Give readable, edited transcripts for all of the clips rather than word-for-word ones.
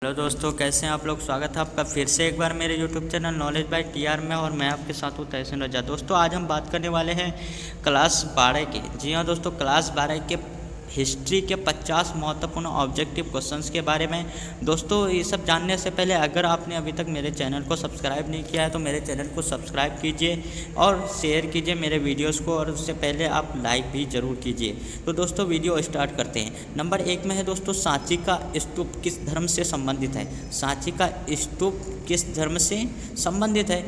Hello दोस्तों, कैसे हैं आप लोग। स्वागत है आपका फिर से एक बार मेरे YouTube channel knowledge by TR में। और मैं आपके साथ हूँ तहसीन रजा। दोस्तों आज हम बात करने वाले हैं क्लास 12 के। जी हाँ दोस्तों, क्लास 12 के हिस्ट्री के 50 महत्वपूर्ण ऑब्जेक्टिव क्वेश्चंस के बारे में। दोस्तों ये सब जानने से पहले अगर आपने अभी तक मेरे चैनल को सब्सक्राइब नहीं किया है तो मेरे चैनल को सब्सक्राइब कीजिए और शेयर कीजिए मेरे वीडियोस को, और उससे पहले आप लाइक भी ज़रूर कीजिए। तो दोस्तों वीडियो स्टार्ट करते हैं। नंबर 1 में है दोस्तों, सांची का स्तूप किस धर्म से संबंधित है। सांची का स्तूप किस धर्म से संबंधित है।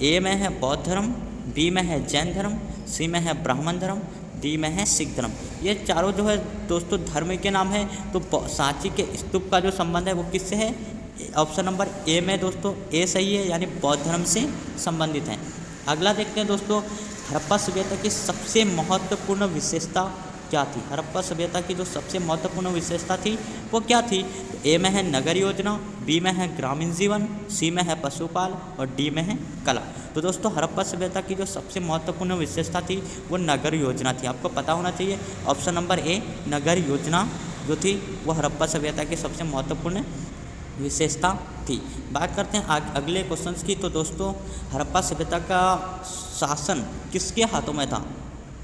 ए में है बौद्ध धर्म, बी में है जैन धर्म, सी में है ब्राह्मण धर्म, डी में है सिख धर्म। ये चारों जो है दोस्तों धर्म के नाम है। तो सांची के स्तूप का जो संबंध है वो किससे है। ऑप्शन नंबर ए में दोस्तों ए सही है, यानी बौद्ध धर्म से संबंधित है। अगला देखते हैं दोस्तों, हड़प्पा सभ्यता की सबसे महत्वपूर्ण विशेषता क्या थी। हड़प्पा सभ्यता की जो सबसे महत्वपूर्ण विशेषता थी वो क्या थी। तो ए में है नगर योजना, बी में है ग्रामीण जीवन, सी में है पशुपाल और डी में है कला। तो दोस्तों हड़प्पा सभ्यता की जो सबसे महत्वपूर्ण विशेषता थी वो नगर योजना थी। आपको पता होना चाहिए। ऑप्शन नंबर ए नगर योजना जो थी वो हड़प्पा सभ्यता की सबसे महत्वपूर्ण विशेषता थी। बात करते हैं अगले क्वेश्चंस की। तो दोस्तों हड़प्पा सभ्यता का शासन किसके हाथों में था।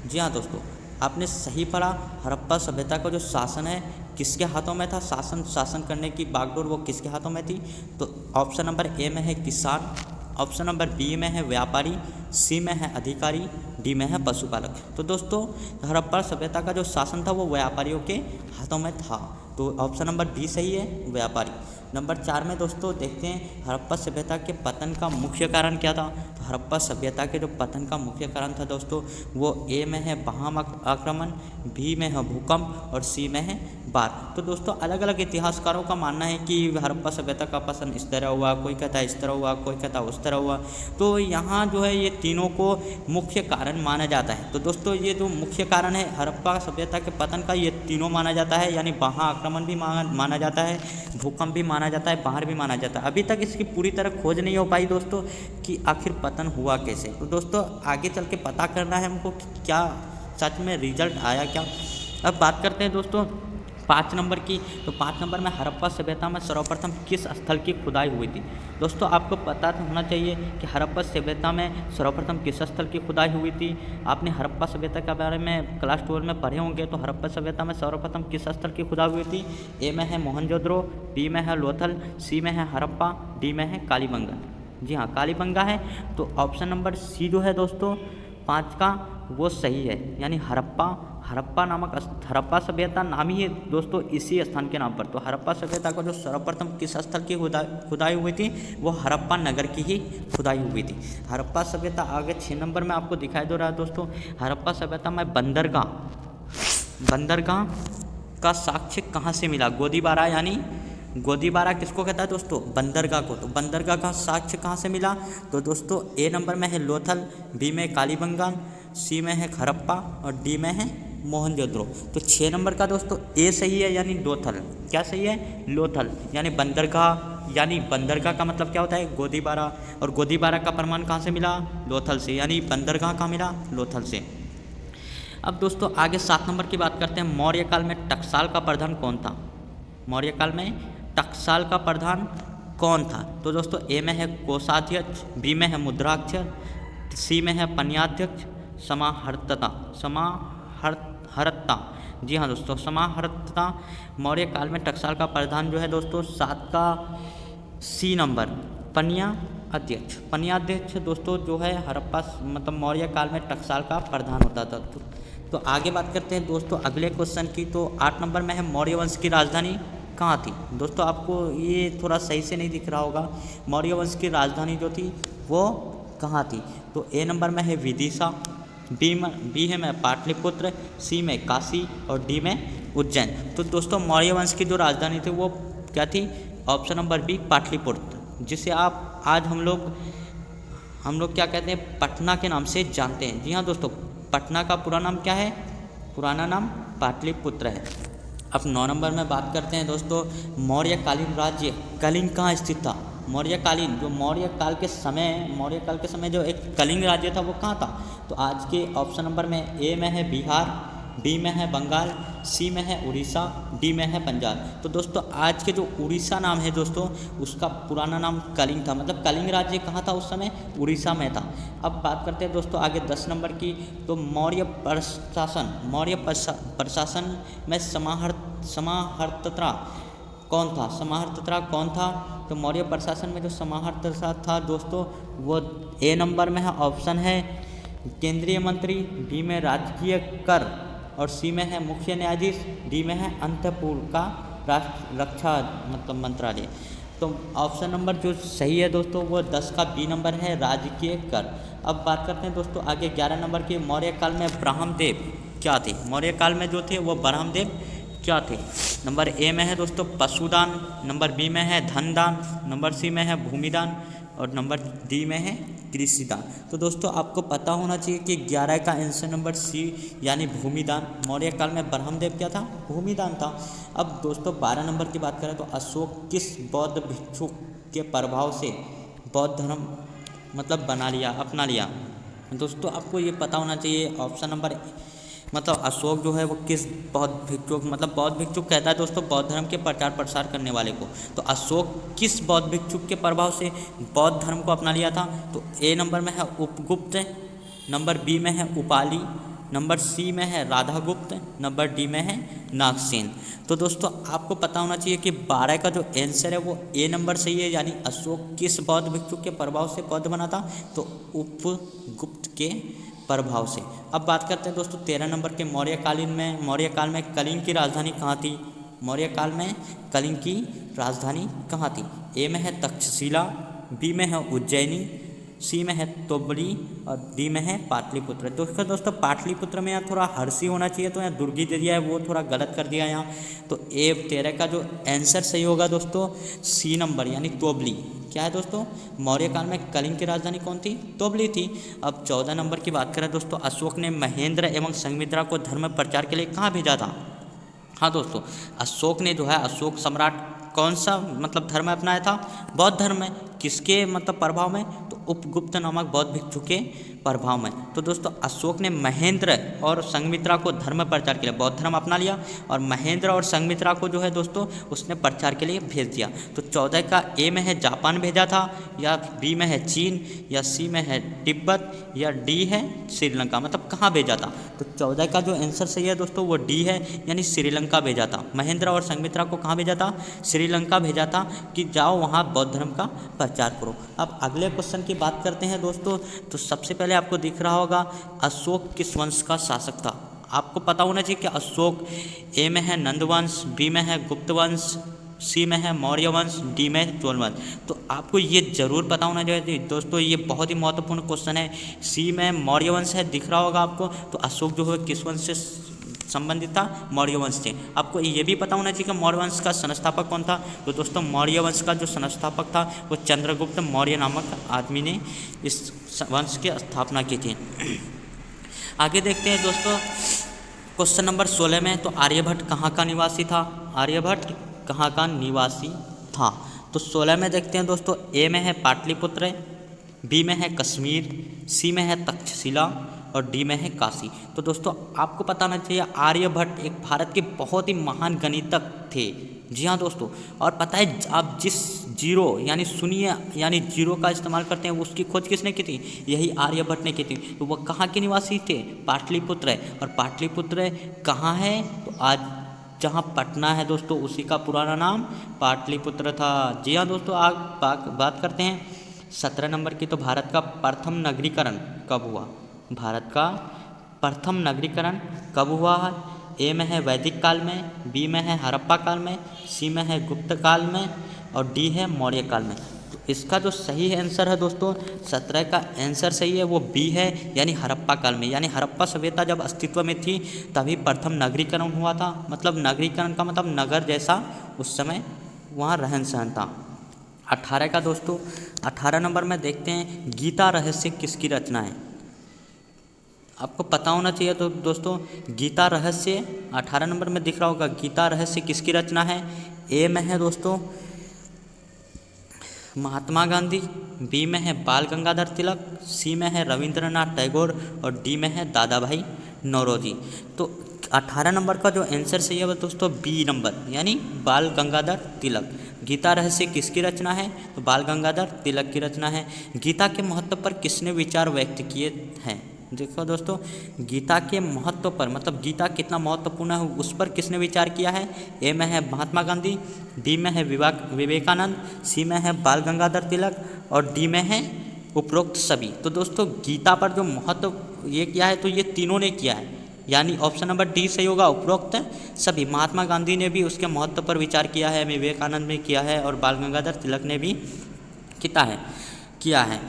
जी हाँ दोस्तों, आपने सही पढ़ा। हड़प्पा सभ्यता का जो शासन है किसके हाथों में था। शासन करने की बागडोर वो किसके हाथों में थी। तो ऑप्शन नंबर ए में है किसान, ऑप्शन नंबर बी में है व्यापारी, सी में है अधिकारी, डी में है पशुपालक। तो दोस्तों हड़प्पा सभ्यता का जो शासन था वो व्यापारियों के हाथों में था। तो ऑप्शन नंबर बी सही है, व्यापारी। नंबर 4 में दोस्तों देखते हैं हड़प्पा सभ्यता के पतन का मुख्य कारण क्या था। तो हड़प्पा सभ्यता के जो पतन का मुख्य कारण था दोस्तों वो ए में है बहाम आक्रमण, बी में है भूकंप और सी में है बाढ़। तो दोस्तों अलग अलग इतिहासकारों का मानना है कि हड़प्पा सभ्यता का पतन इस तरह हुआ, कोई कहता है इस तरह हुआ, कोई कहता है उस तरह हुआ। तो यहाँ जो है ये तीनों को मुख्य कारण माना जाता है। तो दोस्तों ये जो मुख्य कारण है हड़प्पा सभ्यता के पतन का, ये तीनों माना जाता है। यानी बहाम आक्रमण भी माना जाता है, भूकंप भी माना जाता है, बाढ़ भी माना जाता है। अभी तक इसकी पूरी तरह खोज नहीं हो पाई दोस्तों कि आखिर पतन हुआ कैसे। तो दोस्तों आगे चल के पता करना है हमको कि क्या सच में रिजल्ट आया क्या। अब बात करते हैं दोस्तों 5 नंबर की। तो 5 नंबर में हड़प्पा सभ्यता में सर्वप्रथम किस स्थल की खुदाई हुई थी। दोस्तों आपको पता तो होना चाहिए कि हड़प्पा सभ्यता में सर्वप्रथम किस स्थल की खुदाई हुई थी। आपने हड़प्पा सभ्यता के बारे में क्लास 12 में पढ़े होंगे। तो हड़प्पा सभ्यता में सर्वप्रथम किस स्थल की खुदाई हुई थी। ए में है मोहनजोदड़ो, बी में है लोथल, सी में है हड़प्पा, डी में है कालीबंगा। जी हाँ कालीबंगा है। तो ऑप्शन नंबर सी जो है दोस्तों 5 का वो सही है, यानी हड़प्पा नामक हड़प्पा सभ्यता नाम ही है दोस्तों इसी स्थान के नाम पर। तो हड़प्पा सभ्यता को जो सर्वप्रथम किस स्थल की खुदाई हुई थी वो हड़प्पा नगर की ही खुदाई हुई थी। हड़प्पा सभ्यता आगे 6 नंबर में आपको दिखाई दे रहा है दोस्तों। हड़प्पा सभ्यता में बंदरगाह का साक्ष्य कहाँ से मिला। गोदीबारा, यानी गोदीबारा किसको कहता है दोस्तों, बंदरगाह को। तो बंदरगाह का साक्ष्य कहाँ से मिला। तो दोस्तों ए नंबर में है लोथल, बी में कालीबंगा, सी में है हड़प्पा और डी में है मोहनजोदड़ो। तो 6 नंबर का दोस्तों ए सही है, यानी लोथल। क्या सही है, लोथल, यानी बंदरगाह। यानी बंदरगाह का मतलब क्या होता है, गोदीबारा। और गोदीबारा का प्रमाण कहाँ से मिला, लोथल से। यानी बंदरगाह कहाँ मिला, लोथल से। अब दोस्तों आगे 7 नंबर की बात करते हैं। मौर्य काल में टकसाल का प्रधान कौन था। मौर्य काल में टकसाल का प्रधान कौन था। तो दोस्तों ए में है कोषाध्यक्ष, बी में है मुद्राक्षर, सी में है पन्याध्यक्ष, समाहर्ता। जी हाँ दोस्तों समाहर्ता। मौर्य काल में टकसाल का प्रधान जो है दोस्तों 7 का सी नंबर पन्याध्यक्ष दोस्तों जो है हड़प्पा मतलब मौर्य काल में टकसाल का प्रधान होता था। तो आगे बात करते हैं दोस्तों अगले क्वेश्चन की। तो 8 नंबर में है मौर्य वंश की राजधानी कहाँ थी। दोस्तों आपको ये थोड़ा सही से नहीं दिख रहा होगा। मौर्य वंश की राजधानी जो थी वो कहाँ थी। तो ए नंबर में है विदिशा, बी है में पाटलिपुत्र, सी में काशी और डी में उज्जैन। तो दोस्तों मौर्य वंश की जो राजधानी थी वो क्या थी। ऑप्शन नंबर बी पाटलिपुत्र, जिसे आप आज हम लोग क्या कहते हैं, पटना के नाम से जानते हैं। जी हाँ दोस्तों, पटना का पूरा नाम क्या है, पुराना नाम पाटलिपुत्र है। अब 9 नंबर में बात करते हैं दोस्तों मौर्यकालीन राज्य कलिंग कहाँ स्थित था। मौर्यकालीन जो मौर्य काल के समय जो एक कलिंग राज्य था वो कहाँ था। तो आज के ऑप्शन नंबर में ए में है बिहार, बी में है बंगाल, सी में है उड़ीसा, डी में है पंजाब। तो दोस्तों आज के जो उड़ीसा नाम है दोस्तों, उसका पुराना नाम कलिंग था, मतलब कलिंग राज्य कहाँ था उस समय, उड़ीसा में था। अब बात करते हैं दोस्तों आगे 10 नंबर की। तो मौर्य प्रशासन में समाहर्ता कौन था, समाहर्ता कौन था। तो मौर्य प्रशासन में जो समाहर्ता था दोस्तों, वो ए नंबर में है, ऑप्शन है केंद्रीय मंत्री, बी में राजकीय कर और सी में है मुख्य न्यायाधीश, डी में है अंतःपुर का राष्ट्र रक्षा मतलब मंत्रालय। तो ऑप्शन नंबर जो सही है दोस्तों वो 10 का बी नंबर है, राजकीय कर। अब बात करते हैं दोस्तों आगे 11 नंबर के। मौर्य काल में ब्रह्मदेव क्या थे, मौर्य काल में जो थे वो ब्रह्मदेव क्या थे। नंबर ए में है दोस्तों पशुदान, नंबर बी में है धनदान, नंबर सी में है भूमिदान और नंबर डी में है कृषिदान। तो दोस्तों आपको पता होना चाहिए कि 11 का आंसर नंबर सी यानी भूमिदान। मौर्य काल में ब्रह्मदेव क्या था, भूमिदान था। अब दोस्तों 12 नंबर की बात करें तो अशोक किस बौद्ध भिक्षु के प्रभाव से बौद्ध धर्म मतलब अपना लिया। दोस्तों आपको ये पता होना चाहिए ऑप्शन नंबर मतलब अशोक जो है वो किस बौद्ध भिक्षुक मतलब बौद्ध भिक्षुक कहता है दोस्तों बौद्ध धर्म के प्रचार प्रसार करने वाले को। तो अशोक किस बौद्ध भिक्षुक के प्रभाव से बौद्ध धर्म को अपना लिया था। तो ए नंबर में है उपगुप्त, नंबर बी में है उपाली, नंबर सी में है राधागुप्त, नंबर डी में है नागसेन। तो दोस्तों आपको पता होना चाहिए कि 12 का जो आंसर है वो ए नंबर सही है, यानी अशोक किस बौद्ध भिक्षुक के प्रभाव से बौद्ध बना था, तो उपगुप्त के प्रभाव से। अब बात करते हैं दोस्तों 13 नंबर के। मौर्य काल में कलिंग की राजधानी कहाँ थी, मौर्य काल में कलिंग की राजधानी कहाँ थी। ए में है तक्षशिला, बी में है उज्जैनी, सी में है तोबरी और डी में है पाटलिपुत्र। दोस्तों पाटलिपुत्र में यहाँ थोड़ा हर्षी होना चाहिए, तो यहाँ दुर्गी दे दिया है, वो थोड़ा गलत कर दिया यहाँ। तो ए 13 का जो आंसर सही होगा दोस्तों सी नंबर यानी तोबली। क्या है दोस्तों, मौर्य काल में कलिंग की राजधानी कौन थी, तोबली थी। अब 14 नंबर की बात करें दोस्तों, अशोक ने महेंद्र एवं संघमित्रा को धर्म प्रचार के लिए कहाँ भेजा था। हाँ दोस्तों, अशोक ने जो है अशोक सम्राट कौन सा मतलब धर्म अपनाया था, बौद्ध धर्म में। किसके मतलब प्रभाव में, तो उपगुप्त नामक बौद्ध भिक्षु के प्रभाव में। तो दोस्तों अशोक ने महेंद्र और संघमित्रा को धर्म प्रचार के लिए बौद्ध धर्म अपना लिया, और महेंद्र और संघमित्रा को जो है दोस्तों उसने प्रचार के लिए भेज दिया। तो 14 का ए में है जापान भेजा था, या बी में है चीन, या सी में है तिब्बत, या डी है श्रीलंका, मतलब कहाँ भेजा था। तो 14 का जो आंसर सही है दोस्तों वो डी है, यानी श्रीलंका भेजा था। महेंद्र और संघमित्रा को कहाँ भेजा था, श्रीलंका भेजा था कि जाओ वहाँ बौद्ध धर्म का प्रचार करो। अब अगले क्वेश्चन की बात करते हैं दोस्तों। तो सबसे पहले आपको दिख रहा होगा अशोक किस वंश का शासक था। आपको पता होना चाहिए कि अशोक ए में है नंद वंश, बी में है गुप्त वंश, सी में है मौर्य वंश, डी में चोल वंश। तो आपको ये जरूर पता होना चाहिए दोस्तों, ये बहुत ही महत्वपूर्ण क्वेश्चन है। सी में मौर्य वंश है, दिख रहा होगा आपको। तो अशोक जो है किस वंश से संबंधित था, मौर्य वंश से। आपको ये भी पता होना चाहिए कि मौर्य वंश का संस्थापक कौन था। तो दोस्तों मौर्य वंश का जो संस्थापक था वो चंद्रगुप्त मौर्य नामक आदमी ने इस वंश की स्थापना की थी। आगे देखते हैं दोस्तों क्वेश्चन नंबर 16 में। तो आर्यभट्ट कहाँ का निवासी था, आर्यभट्ट कहाँ का निवासी था। तो 16 में देखते हैं दोस्तों, ए में है पाटलिपुत्र, बी में है कश्मीर, सी में है तक्षशिला और डी में है काशी। तो दोस्तों आपको पता होना चाहिए आर्यभट्ट एक भारत के बहुत ही महान गणितज्ञ थे। जी हाँ दोस्तों, और पता है आप जिस जीरो यानी शून्य यानी जीरो का इस्तेमाल करते हैं उसकी खोज किसने की थी, यही आर्यभट्ट ने की थी। तो वह कहाँ के निवासी थे, पाटलिपुत्र। और पाटलिपुत्र कहाँ है, तो आज जहाँ पटना है दोस्तों उसी का पुराना नाम पाटलिपुत्र था। जी हाँ दोस्तों, आप बात करते हैं 17 नंबर की। तो भारत का प्रथम नगरीकरण कब हुआ, भारत का प्रथम नगरीकरण कब हुआ है। ए में है वैदिक काल में, बी में है हड़प्पा काल में, सी में है गुप्त काल में और डी है मौर्य काल में। तो इसका जो सही आंसर है दोस्तों 17 का आंसर सही है वो बी है, यानी हड़प्पा काल में। यानी हड़प्पा सभ्यता जब अस्तित्व में थी तभी प्रथम नगरीकरण हुआ था। मतलब नगरीकरण का मतलब नगर जैसा उस समय वहाँ रहन सहन था। 18 का दोस्तों 18 नंबर में देखते हैं गीता रहस्य किसकी रचना है। आपको पता होना चाहिए तो दोस्तों गीता रहस्य 18 नंबर में दिख रहा होगा, गीता रहस्य किसकी रचना है। ए में है दोस्तों महात्मा गांधी, बी में है बाल गंगाधर तिलक, सी में है रविंद्रनाथ टैगोर और डी में है दादा भाई नौरोजी। तो 18 नंबर का जो आंसर सही है वो दोस्तों बी नंबर, यानी बाल गंगाधर तिलक। गीता रहस्य किसकी रचना है? तो बाल गंगाधर तिलक की रचना है। गीता के महत्व पर किसने विचार व्यक्त किए हैं? देखो दोस्तों, गीता के महत्व पर, मतलब गीता कितना महत्वपूर्ण है उस पर किसने विचार किया है? ए में है महात्मा गांधी, बी में है विवेकानंद, सी में है बाल गंगाधर तिलक और डी में है उपरोक्त सभी। तो दोस्तों गीता पर जो महत्व ये किया है तो ये तीनों ने किया है, यानी ऑप्शन नंबर डी सही होगा, उपरोक्त सभी। महात्मा गांधी ने भी उसके महत्व पर विचार किया है, विवेकानंद ने किया है और बाल गंगाधर तिलक ने भी किया है।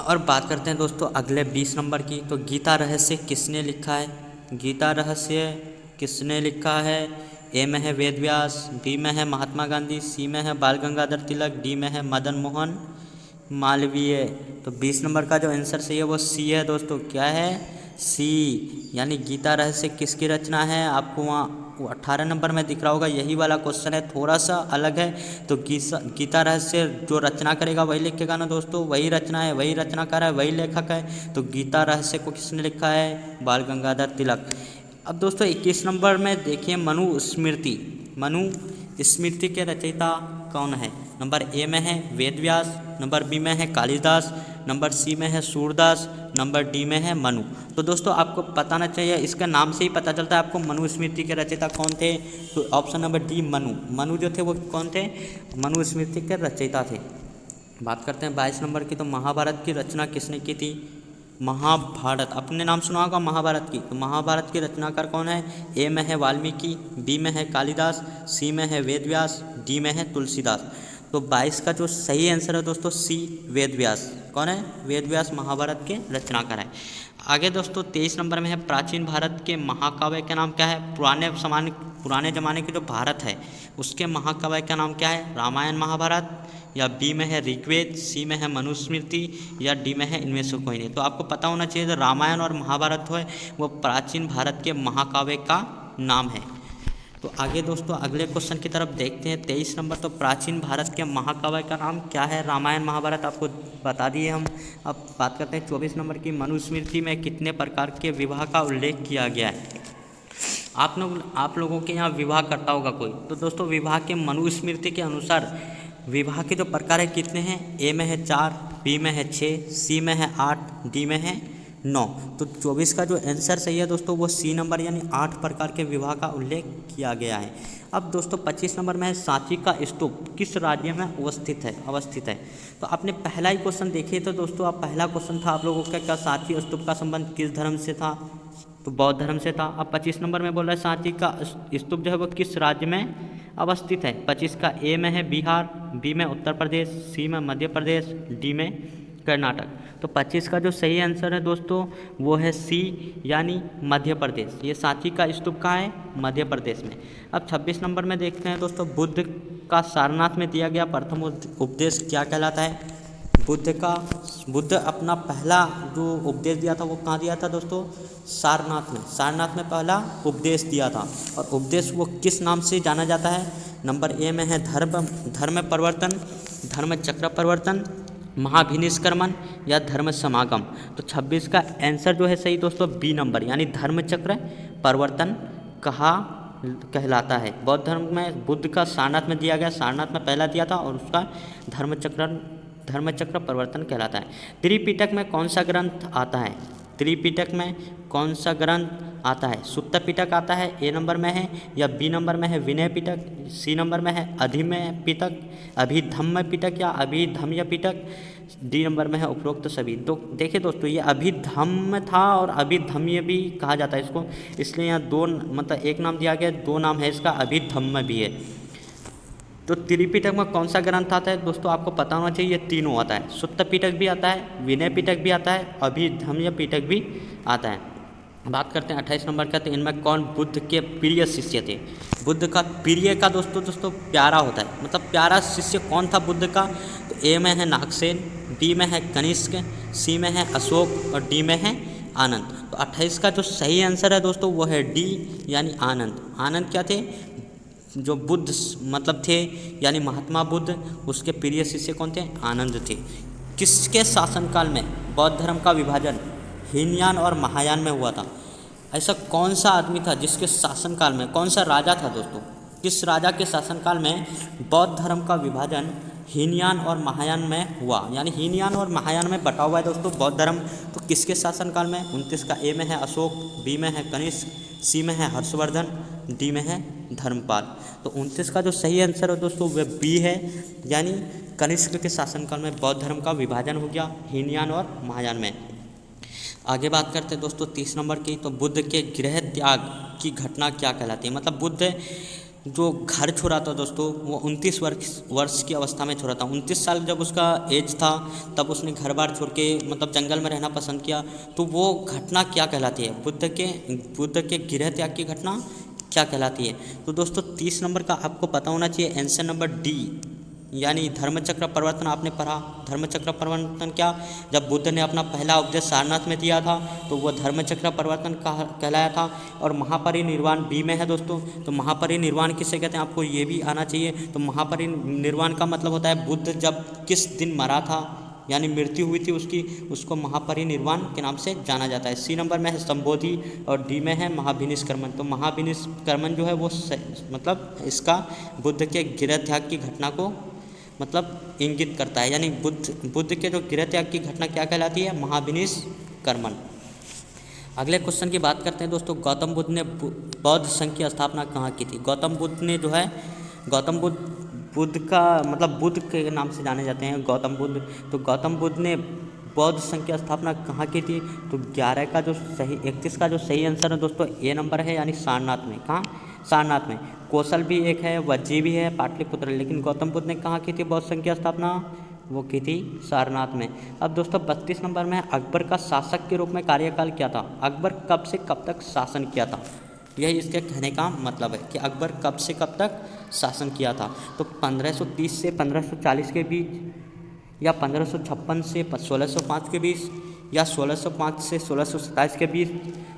और बात करते हैं दोस्तों अगले 20 नंबर की। तो गीता रहस्य किसने लिखा है? गीता रहस्य किसने लिखा है? ए में है वेद व्यास, बी में है महात्मा गांधी, सी में है बाल गंगाधर तिलक, डी में है मदन मोहन मालवीय। तो 20 नंबर का जो आंसर सही है वो सी है दोस्तों। क्या है? सी, यानी गीता रहस्य किसकी रचना है? आपको वहाँ 18 नंबर में दिख रहा होगा, यही वाला क्वेश्चन है, थोड़ा सा अलग है। तो गीता रहस्य जो रचना करेगा वही लिखेगा ना दोस्तों, वही रचना है, वही रचनाकार है, वही लेखक है। तो गीता रहस्य को किसने लिखा है? बाल गंगाधर तिलक। अब दोस्तों 21 नंबर में देखिए मनुस्मृति। मनुस्मृति के रचयिता कौन है? नंबर ए में है वेद व्यास, नंबर बी में है कालिदास, नंबर सी में है सूरदास, नंबर डी में है मनु। तो दोस्तों आपको बताना चाहिए, इसका नाम से ही पता चलता है आपको मनुस्मृति के रचयिता कौन थे। तो ऑप्शन नंबर डी मनु जो थे वो कौन थे? मनुस्मृति के रचयिता थे। बात करते हैं 22 नंबर की। तो महाभारत की रचना किसने की थी? महाभारत, अपने नाम सुना होगा महाभारत की। तो महाभारत की रचनाकार कौन है? ए में है वाल्मीकि, बी में है कालिदास, सी में है वेद व्यास, डी में है तुलसीदास। तो 22 का जो सही आंसर है दोस्तों सी, वेद व्यास। कौन है? वेद व्यास महाभारत के रचनाकार है। आगे दोस्तों 23 नंबर में है प्राचीन भारत के महाकाव्य का नाम क्या है? पुराने ज़माने के जो भारत है उसके महाकाव्य का नाम क्या है? रामायण महाभारत, या बी में है ऋग्वेद, सी में है मनुस्मृति, या डी में है इनमें से कोई नहीं। तो आपको पता होना चाहिए, तो रामायण और महाभारत है वो प्राचीन भारत के महाकाव्य का नाम है। तो आगे दोस्तों अगले क्वेश्चन की तरफ देखते हैं। 23 नंबर, तो प्राचीन भारत के महाकाव्य का नाम क्या है? रामायण महाभारत आपको बता दिए हम। अब बात करते हैं 24 नंबर की। मनुस्मृति में कितने प्रकार के विवाह का उल्लेख किया गया है? आप लोगों के यहाँ विवाह करता होगा कोई, तो दोस्तों विवाह के मनुस्मृति के अनुसार विवाह के जो प्रकार है कितने हैं? ए में है 4, बी में है 6, सी में है 8, डी में है 9। तो 24 का जो आंसर सही है दोस्तों वो सी नंबर, यानी 8 प्रकार के विवाह का उल्लेख किया गया है। अब दोस्तों 25 नंबर में है सांची का स्तूप किस राज्य में अवस्थित है। तो आपने पहला ही क्वेश्चन देखिए, तो दोस्तों आप पहला क्वेश्चन था आप लोगों का, क्या सांची स्तूप का संबंध किस धर्म से था? तो बौद्ध धर्म से था। अब 25 नंबर में बोल रहा है सांची का स्तूप जो है वो किस राज्य में अवस्थित है? 25 का ए में है बिहार, बी में उत्तर प्रदेश, सी में मध्य प्रदेश, डी में कर्नाटक। तो 25 का जो सही आंसर है दोस्तों वो है सी, यानी मध्य प्रदेश। ये सांची का स्तूप कहाँ है? मध्य प्रदेश में। अब 26 नंबर में देखते हैं दोस्तों, बुद्ध का सारनाथ में दिया गया प्रथम उपदेश क्या कहलाता है? बुद्ध अपना पहला जो उपदेश दिया था वो कहाँ दिया था दोस्तों? सारनाथ में पहला उपदेश दिया था। और उपदेश वो किस नाम से जाना जाता है? नंबर ए में है धर्म परिवर्तन, धर्म चक्र परिवर्तन, महाभिनिष्क्रमण या धर्म समागम। तो 26 का आंसर जो है सही दोस्तों बी नंबर, यानी धर्म चक्र परिवर्तन कहलाता है। बौद्ध धर्म में बुद्ध का सारनाथ में दिया गया, सारनाथ में पहला दिया था और उसका धर्मचक्र परिवर्तन कहलाता है। त्रिपिटक में कौन सा ग्रंथ आता है? त्रिपिटक में कौन सा ग्रंथ आता है? सुत्त पिटक आता है, ए नंबर में है, या बी नंबर में है विनय पिटक, सी नंबर में है अधिमेय पिटक, अभिधम्म पिटक या अभिधम्य पिटक, डी नंबर में है उपरोक्त सभी। तो देखिए दोस्तों ये अभिधम्म था और अभिधम्य भी कहा जाता है इसको, इसलिए यहाँ दो मतलब एक नाम दिया गया, दो नाम है इसका, अभिधम्म भी है। तो त्रिपिटक में कौन सा ग्रंथ आता है दोस्तों आपको पता होना चाहिए, ये तीनों आता है। सुत्त पिटक भी आता है, विनय पिटक भी आता है, अभिधम्य पिटक भी आता है। बात करते हैं 28 नंबर का, तो इनमें कौन बुद्ध के प्रिय शिष्य थे? बुद्ध का प्रिय का दोस्तों प्यारा होता है, मतलब प्यारा शिष्य कौन था बुद्ध का? तो ए में है नागसेन, बी में है कनिष्क, सी में है अशोक और डी में है आनंद। तो 28 का जो सही आंसर है दोस्तों वो है डी, यानी आनंद। आनंद क्या थे? जो बुद्ध मतलब थे, यानी महात्मा बुद्ध, उसके प्रिय शिष्य कौन थे? आनंद थे। किसके शासनकाल में बौद्ध धर्म का विभाजन हीनयान और महायान में हुआ था? ऐसा कौन सा आदमी था जिसके शासनकाल में, कौन सा राजा था दोस्तों, किस राजा के शासनकाल में बौद्ध धर्म का विभाजन हीनयान और महायान में हुआ। यानी हीनयान और महायान में बटा हुआ है दोस्तों बौद्ध धर्म। तो किसके शासनकाल में? 29 का ए में है अशोक, बी में है कनिष्क, सी में है हर्षवर्धन, डी में है धर्मपाल। तो 29 का जो सही आंसर है दोस्तों वह बी है, यानी कनिष्क के शासनकाल में बौद्ध धर्म का विभाजन हो गया हीनयान और महायान में। आगे बात करते हैं दोस्तों 30 नंबर की। तो बुद्ध के गृह त्याग की घटना क्या कहलाती है? मतलब बुद्ध जो घर छोड़ा था दोस्तों वो 29 वर्ष की अवस्था में छोड़ा था। 29 साल जब उसका एज था तब उसने घर बार छोड़ के मतलब जंगल में रहना पसंद किया। तो वो घटना क्या कहलाती है? बुद्ध के गृह त्याग की घटना क्या कहलाती है? तो दोस्तों 30 नंबर का आपको पता होना चाहिए आंसर नंबर डी, यानी धर्मचक्र परिवर्तन। आपने पढ़ा धर्मचक्र परिवर्तन क्या? जब बुद्ध ने अपना पहला उपदेश सारनाथ में दिया था तो वह धर्मचक्र परिवर्तन कहलाया था। और महापरिनिर्वाण बी में है दोस्तों। तो महापरिनिर्वाण किसे कहते हैं आपको ये भी आना चाहिए। तो महापरिनिर्वाण का मतलब होता है बुद्ध जब किस दिन मरा था, यानी मृत्यु हुई थी उसकी, उसको महापरिनिर्वाण के नाम से जाना जाता है। सी नंबर में है संबोधि और डी में है महाभिनिष्क्रमण। तो महाभिनिष्क्रमण जो है वो मतलब इसका बुद्ध के गृह त्याग की घटना को मतलब इंगित करता है। यानी बुद्ध के जो गृह त्याग की घटना क्या कहलाती है? महाभिनिष्क्रमण। अगले क्वेश्चन की बात करते हैं दोस्तों। गौतम बुद्ध ने बौद्ध संघ की स्थापना कहाँ की थी? गौतम बुद्ध ने जो है बुद्ध का मतलब बुद्ध के नाम से जाने जाते हैं गौतम बुद्ध। तो गौतम बुद्ध ने बौद्ध संघ की स्थापना कहाँ की थी? तो 31 का जो सही आंसर है दोस्तों ए नंबर है, यानी सारनाथ में। कहाँ? सारनाथ में। कौशल भी एक है, वज्जी भी है, पाटलिपुत्र, लेकिन गौतम बुद्ध ने कहाँ की थी बौद्ध संघ की स्थापना? वो की थी सारनाथ में। अब दोस्तों 32 नंबर में अकबर का शासक के रूप में कार्यकाल क्या था? अकबर कब से कब तक शासन किया था? यही इसके कहने का मतलब है कि अकबर कब से कब तक शासन किया था। तो 1530 से 1540 के बीच, या 1556 से 1605 के बीच, या 1605 से 1627 के बीच,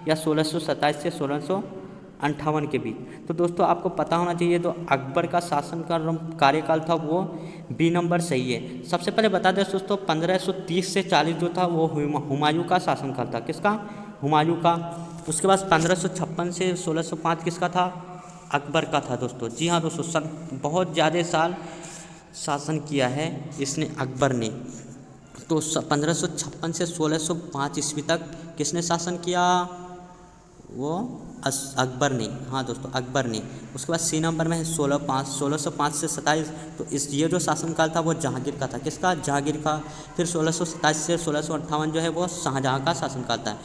या 1627 से 1658 के बीच। तो दोस्तों आपको पता होना चाहिए तो अकबर का शासन का कार्यकाल था वो बी नंबर सही है। सबसे पहले बता दें दोस्तों 1530 से 40 जो था वो हुमायूं का शासनकाल था। किसका? हुमायूं का। उसके बाद 1556 से 1605 किसका था? अकबर का था दोस्तों। जी हाँ दोस्तों, बहुत ज़्यादा साल शासन किया है इसने अकबर ने। तो 1556 से 1605 ईस्वी तक किसने शासन किया? वो अकबर ने। हाँ दोस्तों अकबर ने। उसके बाद सी नंबर में है 1605 से 27। तो ये जो शासनकाल था वो जहांगीर का था। किसका? जहांगीर का। फिर 1627 से 1658 जो है वो शाहजहाँ का शासनकाल था।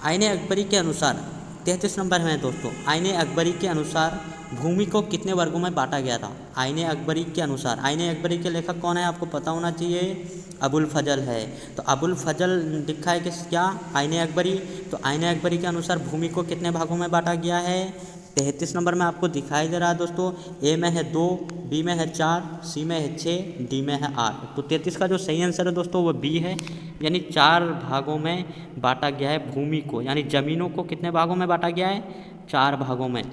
आईने अकबरी के अनुसार 33 नंबर में दोस्तों, आईने अकबरी के अनुसार भूमि को कितने वर्गों में बांटा गया था? आईने अकबरी के अनुसार। आईने अकबरी के लेखक कौन है आपको पता होना चाहिए? अबुल फजल है। तो अबुल फजल लिखा है कि क्या? आईने अकबरी। तो आईने अकबरी के अनुसार भूमि को कितने भागों में बांटा गया है? 33 नंबर में आपको दिखाई दे रहा है दोस्तों। ए में है 2, बी में है 4, सी में है 6, डी में है 8। तो 33 का जो सही आंसर है दोस्तों वो बी है, यानी 4 भागों में बांटा गया है भूमि को। यानी ज़मीनों को कितने भागों में बांटा गया है? 4 भागों में।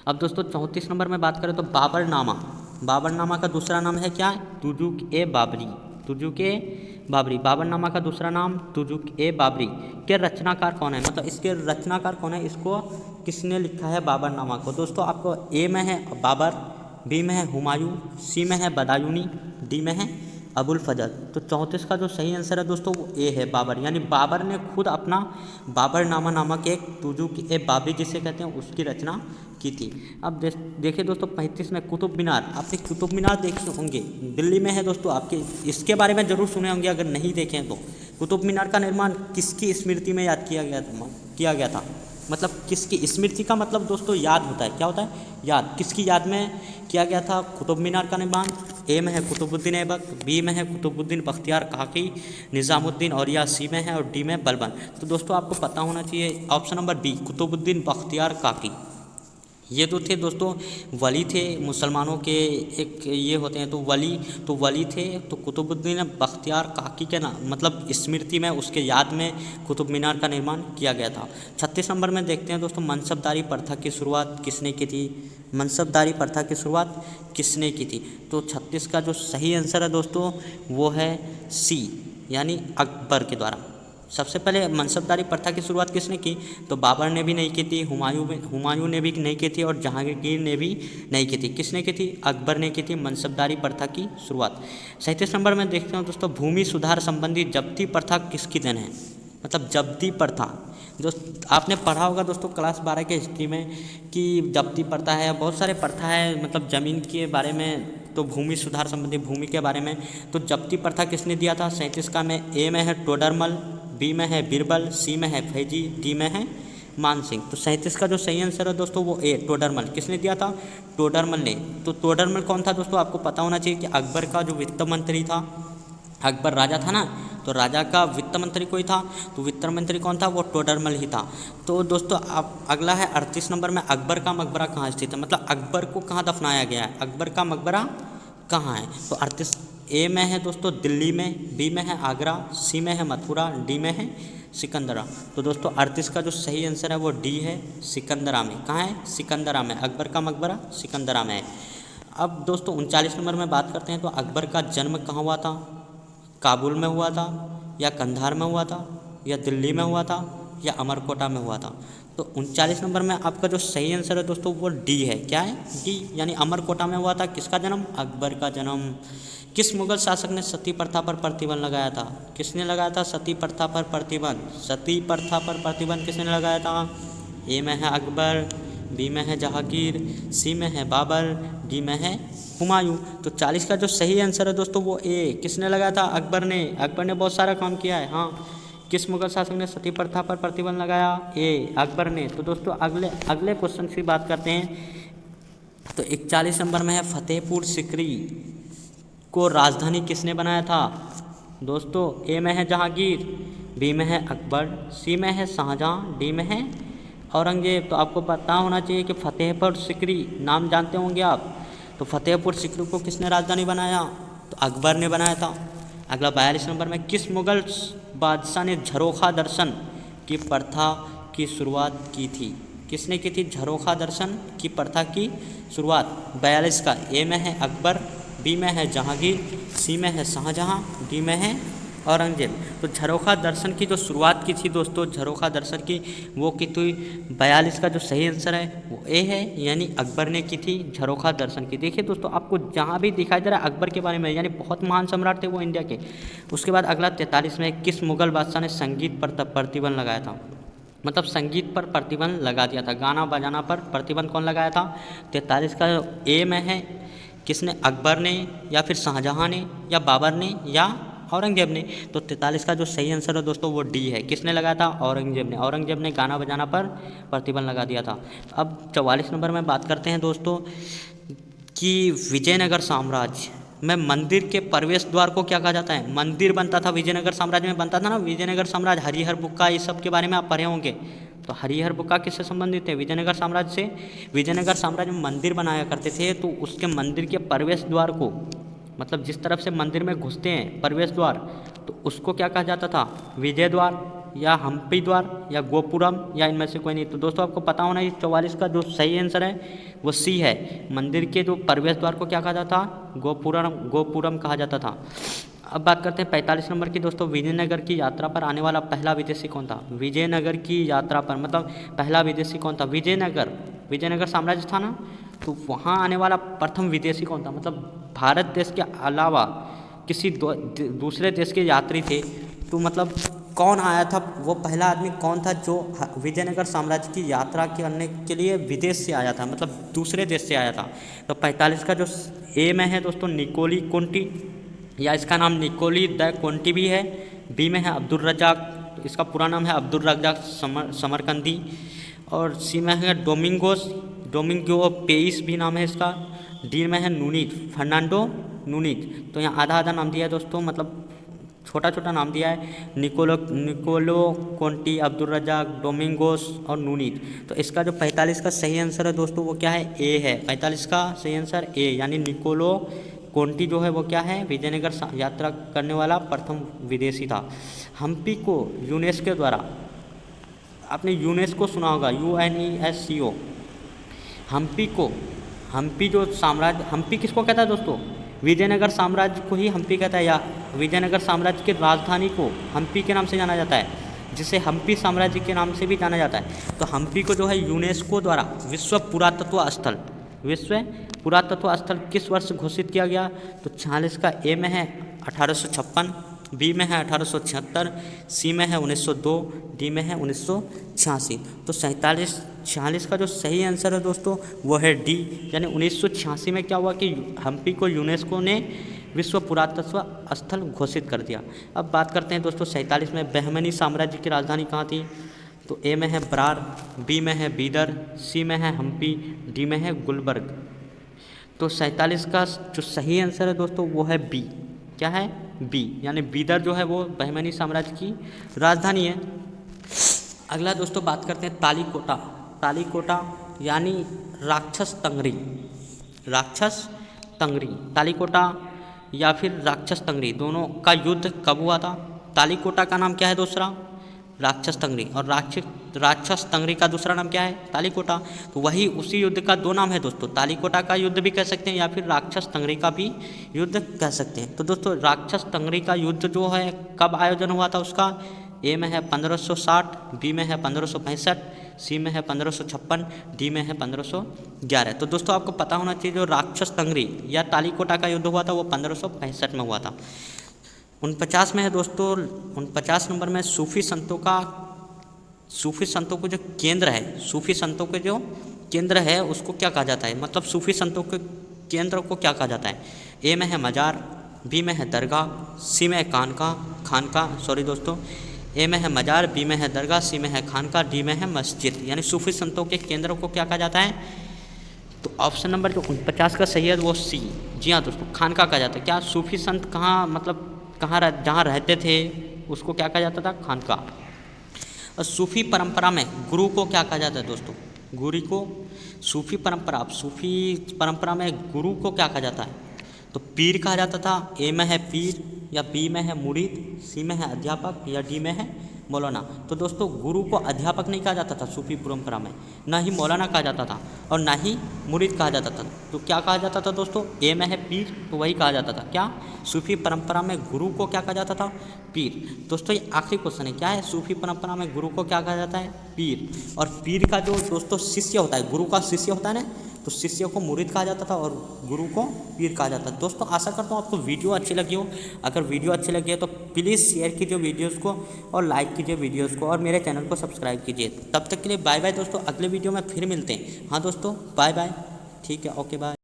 अब दोस्तों 34 नंबर में बात करें तो बाबरनामा का दूसरा नाम है क्या? तुजुक-ए-बाबरी। बाबरनामा का दूसरा नाम तुजुक-ए-बाबरी के रचनाकार कौन है? मतलब इसके रचनाकार कौन है? इसको किसने लिखा है बाबरनामा को? दोस्तों आपको ए में है बाबर, बी में है हुमायूं, सी में है बदायूनी, डी में है अबुल फजल। तो 34 का जो सही आंसर है दोस्तों वो ए है बाबर। यानी बाबर ने खुद अपना बाबरनामा नामक एक तुजुक-ए-बाबरी जिसे कहते हैं उसकी रचना की थी। अब देखिए दोस्तों 35 में कुतुब मीनार। आपने कुतुब मीनार देखे होंगे, दिल्ली में है दोस्तों। आपके इसके बारे में ज़रूर सुने होंगे, अगर नहीं देखें तो। कुतुब मीनार का निर्माण किसकी स्मृति में याद किया गया था? मतलब किसकी स्मृति का मतलब दोस्तों याद होता है। क्या होता है? याद। किसकी याद में किया गया था कुतुब मीनार का निर्माण? ए में है कुतुबुद्दीन ऐबक, बी में है कुतुबुद्दीन बख्तियार काकी, निज़ामुद्दीन औलिया, सी में है और डी में बलबन। तो दोस्तों आपको पता होना चाहिए option number B Qutbuddin Bakhtiyar Kaki. ये तो थे दोस्तों वली थे मुसलमानों के, एक ये होते हैं तो वली थे। तो कुतुबुद्दीन बख्तियार काकी के नाम मतलब स्मृति में उसके याद में कुतुब मीनार का निर्माण किया गया था। 36 नंबर में देखते हैं दोस्तों मनसबदारी प्रथा की शुरुआत किसने की थी? मनसबदारी प्रथा की शुरुआत किसने की थी? तो 36 का जो सही आंसर है दोस्तों वो है सी, यानी अकबर के द्वारा। सबसे पहले मनसबदारी प्रथा की शुरुआत किसने की? तो बाबर ने भी नहीं की थी, हुमायूं ने भी नहीं की थी और जहांगीर ने भी नहीं की थी। किसने की थी? अकबर ने की थी मनसबदारी प्रथा की शुरुआत। 37 नंबर में देखते हैं दोस्तों, भूमि सुधार संबंधी जब्ती प्रथा किसकी देन है? मतलब जब्ती प्रथा, दोस्त आपने पढ़ा होगा दोस्तों क्लास 12 के हिस्ट्री में कि जब्ती प्रथा है, बहुत सारे प्रथा है मतलब ज़मीन के बारे में, तो भूमि सुधार संबंधी भूमि के बारे में। तो जब्ती प्रथा किसने दिया था? 37 का में ए में है टोडरमल, बी में है बीरबल, सी में है फैजी, डी में है मान सिंह। तो 37 का जो सही आंसर है दोस्तों वो ए टोडरमल। किसने दिया था? टोडरमल ने। तो टोडरमल कौन था दोस्तों? आपको पता होना चाहिए कि अकबर का जो वित्त मंत्री था, अकबर राजा था ना, तो राजा का वित्त मंत्री कोई था, तो वित्त मंत्री कौन था? वो टोडरमल ही था। तो दोस्तों अब अगला है 38 नंबर में, अकबर का मकबरा कहाँ स्थित है? मतलब अकबर को कहाँ दफनाया गया है, अकबर का मकबरा कहाँ है? तो 38 ए में है दोस्तों दिल्ली में, बी में है आगरा, सी में है मथुरा, डी में है सिकंदरा। तो दोस्तों 38 का जो सही आंसर है वो डी है सिकंदरा में। कहाँ है? सिकंदरा में। अकबर का मकबरा सिकंदरा में है। अब दोस्तों 39 नंबर में बात करते हैं, तो अकबर का जन्म कहाँ हुआ था? काबुल में हुआ था, या कंधार में हुआ था, या दिल्ली में हुआ था, या अमरकोटा में हुआ था? तो 39 नंबर में आपका जो सही आंसर है दोस्तों वो डी है। क्या है? डी, यानी अमरकोटा में हुआ था। किसका जन्म? अकबर का जन्म। किस मुगल शासक ने सती प्रथा पर प्रतिबंध लगाया था? किसने लगाया था सती प्रथा पर प्रतिबंध? सती प्रथा पर प्रतिबंध किसने लगाया था? ए में है अकबर, बी में है जहांगीर, सी में है बाबर, डी में है हुमायूं। तो 40 का जो सही आंसर है दोस्तों वो ए, किसने लगाया था? अकबर ने। अकबर ने बहुत सारा काम किया है। हाँ, किस मुगल शासक ने सती प्रथा पर प्रतिबंध लगाया? ए, अकबर ने। तो दोस्तों अगले क्वेश्चन की बात करते हैं, तो 41 नंबर में है, फतेहपुर सिकरी को राजधानी किसने बनाया था? दोस्तों ए में है जहांगीर, बी में है अकबर, सी में है शाहजहां, डी में है औरंगजेब। तो आपको पता होना चाहिए कि फतेहपुर सिकरी नाम जानते होंगे आप। तो फतेहपुर सिकरी को किसने राजधानी बनाया? तो अकबर ने बनाया था। अगला 42 नंबर में, किस मुगल बादशाह ने झरोखा दर्शन की प्रथा की शुरुआत की थी? किसने की थी झरोखा दर्शन की प्रथा की शुरुआत? 42 का ए में है अकबर, बी में है जहांगीर, सी में है शाहजहां, डी में है औरंगजेब। तो झरोखा दर्शन की जो शुरुआत की थी दोस्तों, झरोखा दर्शन की वो की थी 42 का जो सही आंसर है वो ए है, यानी अकबर ने की थी झरोखा दर्शन की। देखिए दोस्तों आपको जहाँ भी दिखाई दे रहा है अकबर के बारे में, यानी बहुत महान सम्राट थे वो इंडिया के। उसके बाद अगला 43 में, किस मुगल बादशाह ने संगीत पर प्रतिबंध लगाया था? मतलब संगीत पर प्रतिबंध लगा दिया था, गाना बजाना पर प्रतिबंध कौन लगाया था? 43 का ए में है, किसने? अकबर ने, या फिर शाहजहां ने, या बाबर ने, या औरंगजेब ने। तो 43 का जो सही आंसर है दोस्तों वो डी है। किसने लगाया था? औरंगजेब ने। औरंगजेब ने गाना बजाना पर प्रतिबंध लगा दिया था। अब 44 नंबर में बात करते हैं दोस्तों कि विजयनगर साम्राज्य में मंदिर के प्रवेश द्वार को क्या कहा जाता है? मंदिर बनता था विजयनगर साम्राज्य में, बनता था ना विजयनगर साम्राज्य, हरिहर बुक्का, इस सब के बारे में आप पढ़े होंगे। तो हरिहर बुक्का किससे संबंधित है? विजयनगर साम्राज्य से। विजयनगर साम्राज्य में मंदिर बनाया करते थे, तो उसके मंदिर के प्रवेश द्वार को, मतलब जिस तरफ से मंदिर में घुसते हैं प्रवेश द्वार, तो उसको क्या कहा जाता था? विजय द्वार, या हम्पी द्वार, या गोपुरम, या इनमें से कोई नहीं। तो दोस्तों आपको पता होना है 44 का जो सही आंसर है वो सी है। मंदिर के जो प्रवेश द्वार को क्या कहा जाता था? गोपुरम कहा जाता था। अब बात करते हैं 45 नंबर की दोस्तों, विजयनगर की यात्रा पर आने वाला पहला विदेशी कौन था? विजयनगर की यात्रा पर मतलब पहला विदेशी कौन था? विजयनगर साम्राज्य था ना, तो वहाँ आने वाला प्रथम विदेशी कौन था? मतलब भारत देश के अलावा किसी दूसरे देश के यात्री थे, तो मतलब कौन आया था? वो पहला आदमी कौन था जो विजयनगर साम्राज्य की यात्रा करने के लिए विदेश से आया था, मतलब दूसरे देश से आया था? तो 45 का जो ए में है दोस्तों निकोली कोंटी, या इसका नाम निकोली द कोंटी भी है। बी में है अब्दुल रज़ाक, तो इसका पूरा नाम है अब्दुल रज़ाक समरकंदी। और सी में है डोमिंगो पेइस भी नाम है इसका। डी में है नूनीज, फर्नांडो नूनीज। तो यहाँ आधा आधा नाम दिया है दोस्तों, मतलब छोटा छोटा नाम दिया है, Niccolo Conti, Abdul Razzaq, Domingos और नूनीज। तो इसका जो 45 का सही आंसर है दोस्तों वो क्या है? ए है। 45 का सही आंसर ए, यानी निकोलो कोंटी जो है वो क्या है? विजयनगर यात्रा करने वाला प्रथम विदेशी था। हम्पी को यूनेस्को द्वारा, आपने यूनेस्को सुना होगा, UNESCO। हम्पी जो साम्राज्य, हम्पी किसको कहता है दोस्तों? विजयनगर साम्राज्य को ही हम्पी कहता है, या विजयनगर साम्राज्य की राजधानी को हम्पी के नाम से जाना जाता है, जिसे हम्पी साम्राज्य के नाम से भी जाना जाता है। तो हम्पी को जो है यूनेस्को द्वारा विश्व पुरातत्व स्थल किस वर्ष घोषित किया गया? तो 46 का ए में है 1856, बी में है 1876, सी में है 1902, डी में है 1986। तो 46 का जो सही आंसर है दोस्तों वो है डी, यानी 1986 में क्या हुआ कि हम्पी को यूनेस्को ने विश्व पुरातत्व स्थल घोषित कर दिया। अब बात करते हैं दोस्तों 47 में बहमनी साम्राज्य की राजधानी कहाँ थी? तो ए में है बरार, बी में है बीदर, सी में है हम्पी, डी में है गुलबर्ग। तो 47 का जो सही आंसर है दोस्तों वो है बी। क्या है? बी, यानी बीदर जो है वो बहमनी साम्राज्य की राजधानी है। अगला दोस्तों बात करते हैं तालीकोटा यानी राक्षस तंगरी, तालीकोटा या फिर राक्षस तंगरी दोनों का युद्ध कब हुआ था? तालीकोटा का नाम क्या है दूसरा? राक्षस तंगरी, और राक्षस तंगरी का दूसरा नाम क्या है? तालीकोटा। तो वही उसी युद्ध का दो नाम है दोस्तों, तालीकोटा का युद्ध भी कह सकते हैं या फिर राक्षस तंगरी का भी युद्ध कह सकते हैं। तो दोस्तों राक्षस तंगरी का युद्ध जो है कब आयोजन हुआ था उसका? ए में है 1560, बी में है 1565, सी में है 1556, डी में है 1511। तो दोस्तों आपको पता होना चाहिए जो राक्षस तंगरी या तालीकोटा का युद्ध हुआ था वो 1565 में हुआ था। 49 में है दोस्तों, 49 नंबर में सूफी संतों को जो केंद्र है, सूफी संतों के जो केंद्र है उसको क्या कहा जाता है? मतलब सूफी संतों के केंद्र को क्या कहा जाता है? ए में है मज़ार, बी में है दरगाह, सी में है खानका, ए में है मज़ार, बी में है दरगाह, सी में है खानका, डी में है मस्जिद। यानी सूफी संतों के केंद्र को क्या कहा जाता है? तो ऑप्शन नंबर जो 49 का सही है वो सी। जी हाँ दोस्तों, खानका कहा जाता है। क्या सूफी संत जहाँ रहते थे उसको क्या कहा जाता था? खानका। और सूफी परंपरा में गुरु को क्या कहा जाता है दोस्तों? सूफी परंपरा में गुरु को क्या कहा जाता है? तो पीर कहा जाता था। ए में है पीर, या बी में है मुरीद, सी में है अध्यापक, या डी में है मौलाना। तो दोस्तों गुरु को अध्यापक नहीं कहा जाता था सूफी परंपरा में, ना ही मौलाना कहा जाता था और ना ही मुरीद कहा जाता था। तो क्या कहा जाता था दोस्तों? ए में है पीर, तो वही कहा जाता था। क्या? सूफी परंपरा में गुरु को क्या कहा जाता था? पीर। दोस्तों ये आखिरी क्वेश्चन है, क्या है? सूफी परंपरा में गुरु को क्या कहा जाता है? पीर। और पीर का जो दोस्तों शिष्य होता है, गुरु का शिष्य होता है ना, तो शिष्य को मुरीद कहा जाता था और गुरु को पीर कहा जाता था। दोस्तों आशा करता हूँ आपको वीडियो अच्छी लगी हो। अगर वीडियो अच्छी लगी है तो प्लीज़ शेयर कीजिए वीडियोस को और लाइक कीजिए वीडियोस को और मेरे चैनल को सब्सक्राइब कीजिए। तब तक के लिए बाय बाय दोस्तों, अगले वीडियो में फिर मिलते हैं। हाँ दोस्तों बाय बाय, ठीक है, ओके बाय।